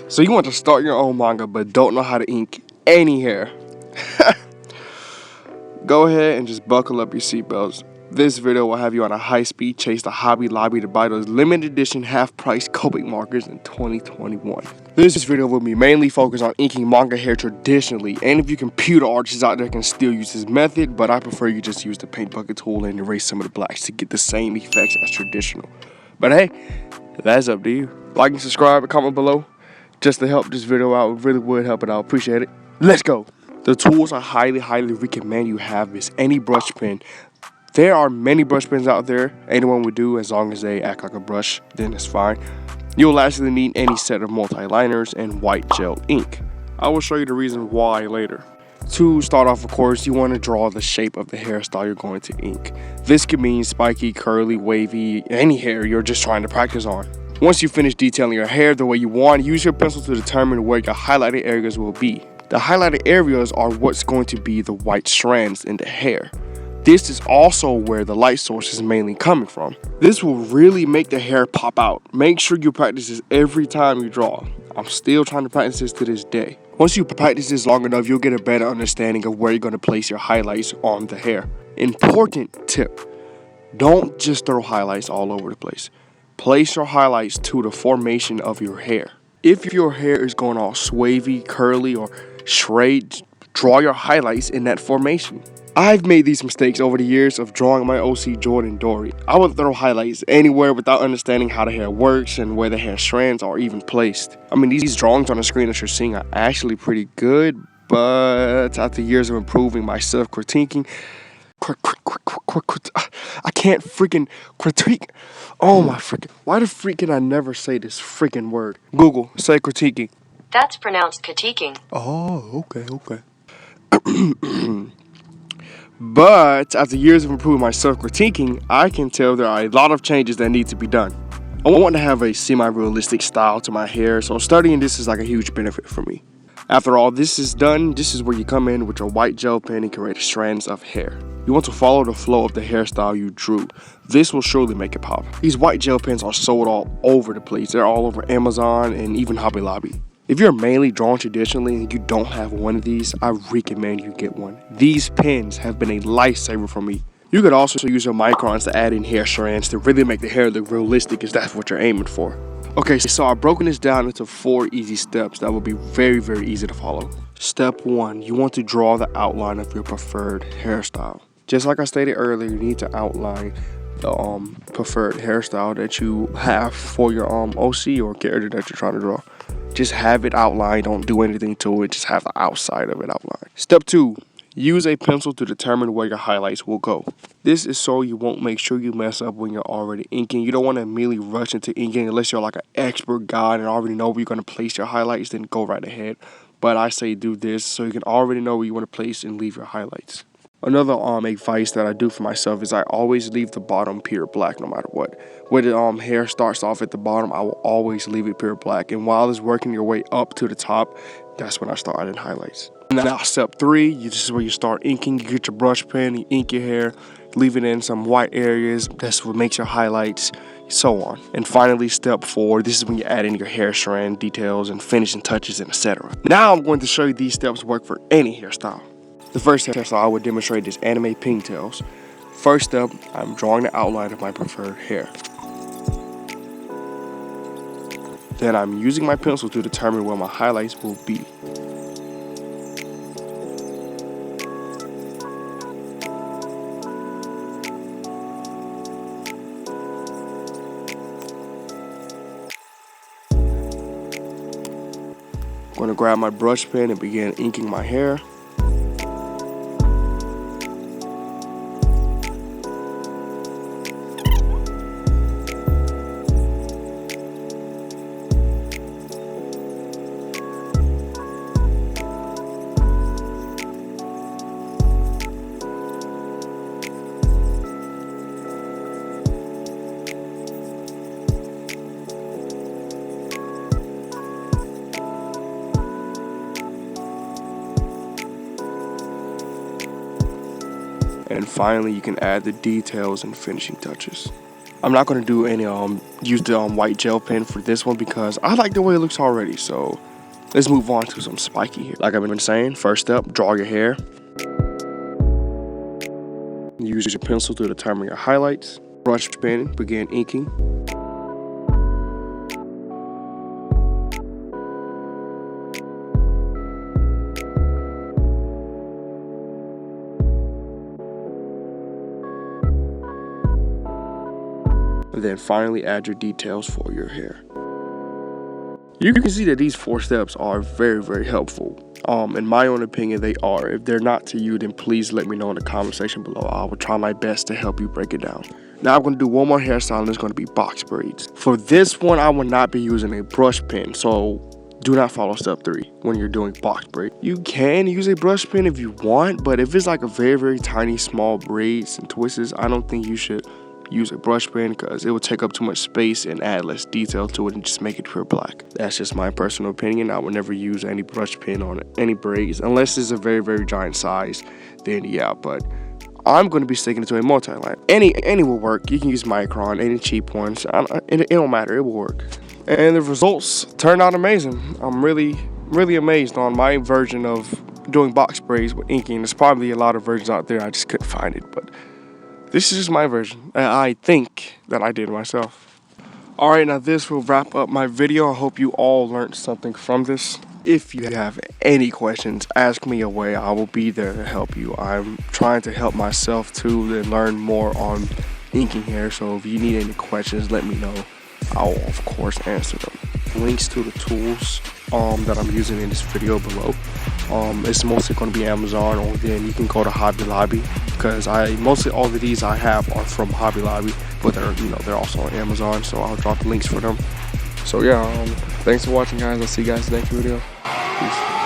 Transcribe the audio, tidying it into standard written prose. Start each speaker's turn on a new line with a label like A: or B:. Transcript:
A: So you want to start your own manga but don't know how to ink any hair. Go ahead and just buckle up your seatbelts. This video will have you on a high-speed chase to Hobby Lobby to buy those limited edition half-price Copic markers in 2021. This video will be mainly focused on inking manga hair traditionally, and if you computer artists out there can still use this method, but I prefer you just use the paint bucket tool and erase some of the blacks to get the same effects as traditional. But hey, that's up to you. Like and subscribe and comment below just to help this video out. It really would help it out. Appreciate it. Let's go. The tools I highly recommend you have is any brush pen. There are many brush pens out there. Anyone would do as long as they act like a brush, then it's fine. You'll actually need any set of multi-liners and white gel ink. I will show you the reason why later. To start off, of course, you want to draw the shape of the hairstyle you're going to ink. This could mean spiky, curly, wavy, any hair you're just trying to practice on. Once you finish detailing your hair the way you want, use your pencil to determine where your highlighted areas will be. The highlighted areas are what's going to be the white strands in the hair. This is also where the light source is mainly coming from. This will really make the hair pop out. Make sure you practice this every time you draw. I'm still trying to practice this to this day. Once you practice this long enough, you'll get a better understanding of where you're going to place your highlights on the hair. Important tip, don't just throw highlights all over the place. Place your highlights to the formation of your hair. If your hair is going all swavy, curly, or straight, draw your highlights in that formation. I've made these mistakes over the years of drawing my OC Jordan Dory. I would throw highlights anywhere without understanding how the hair works and where the hair strands are even placed. I mean, these drawings on the screen that you're seeing are actually pretty good, but after years of improving my self-critiquing, I can't freaking critique. Oh my freaking, why the freak can I never say this freaking word? Google, say critiquing.
B: That's pronounced critiquing.
A: Oh, okay. But after years of improving my self-critiquing, I can tell there are a lot of changes that need to be done. I want to have a semi-realistic style to my hair, so studying this is like a huge benefit for me. After all this is done, this is where you come in with your white gel pen and create strands of hair. You want to follow the flow of the hairstyle you drew. This will surely make it pop. These white gel pens are sold all over the place. They're all over Amazon and even Hobby Lobby. If you're mainly drawn traditionally and you don't have one of these, I recommend you get one. These pens have been a lifesaver for me. You could also use your microns to add in hair strands to really make the hair look realistic if that's what you're aiming for. Okay, so I've broken this down into 4 easy steps that will be very easy to follow. Step 1, you want to draw the outline of your preferred hairstyle. Just like I stated earlier, you need to outline the preferred hairstyle that you have for your OC or character that you're trying to draw. Just have it outlined, don't do anything to it, just have the outside of it outlined. Step 2, use a pencil to determine where your highlights will go. This is so you won't make sure you mess up when you're already inking. You don't want to immediately rush into inking unless you're like an expert guy and already know where you're going to place your highlights, then go right ahead. But I say do this so you can already know where you want to place and leave your highlights. Another advice that I do for myself is I always leave the bottom pure black no matter what. When the hair starts off at the bottom, I will always leave it pure black. And while it's working your way up to the top, that's when I start adding highlights. Now step 3, this is where you start inking. You get your brush pen, you ink your hair, leave it in some white areas. That's what makes your highlights, so on. And finally, step 4, this is when you add in your hair strand details and finishing touches and etc. Now I'm going to show you these steps work for any hairstyle. The first hairstyle I would demonstrate is anime pigtails. First step, I'm drawing the outline of my preferred hair. Then I'm using my pencil to determine where my highlights will be. I'm going to grab my brush pen and begin inking my hair. And finally, you can add the details and finishing touches. I'm not going to do any use the white gel pen for this one because I like the way it looks already. So let's move on to some spiky here. Like I've been saying, first up, draw your hair. Use your pencil to determine your highlights. Brush pen, begin inking. And then finally add your details for your hair. You can see that these 4 steps are very, very helpful. In my own opinion, they are. If they're not to you, then please let me know in the comment section below. I will try my best to help you break it down. Now I'm going to do one more hairstyle, and it's going to be box braids. For this one, I will not be using a brush pen, so do not follow step 3 when you're doing box braid. You can use a brush pen if you want, but if it's like a very, very tiny, small braids and twists, I don't think you should use a brush pen because it would take up too much space and add less detail to it and just make it pure black. That's just my personal opinion. I would never use any brush pen on any braids unless it's a very, very giant size. Then yeah, but I'm going to be sticking to a multi-line. Any will work. You can use micron, any cheap ones. It don't matter. It will work. And the results turned out amazing. I'm really amazed on my version of doing box braids with inking. There's probably a lot of versions out there. I just couldn't find it, but this is just my version. I think that I did myself. Alright, now this will wrap up my video. I hope you all learned something from this. If you have any questions, ask me away. I will be there to help you. I'm trying to help myself too and learn more on inking hair. So if you need any questions, let me know. I'll of course answer them. Links to the tools that I'm using in this video below. It's mostly going to be Amazon, or then you can go to Hobby Lobby because mostly all of these I have are from Hobby Lobby, but they're also on Amazon, so I'll drop links for them. So yeah, thanks for watching, guys. I'll see you guys in the next video. Peace.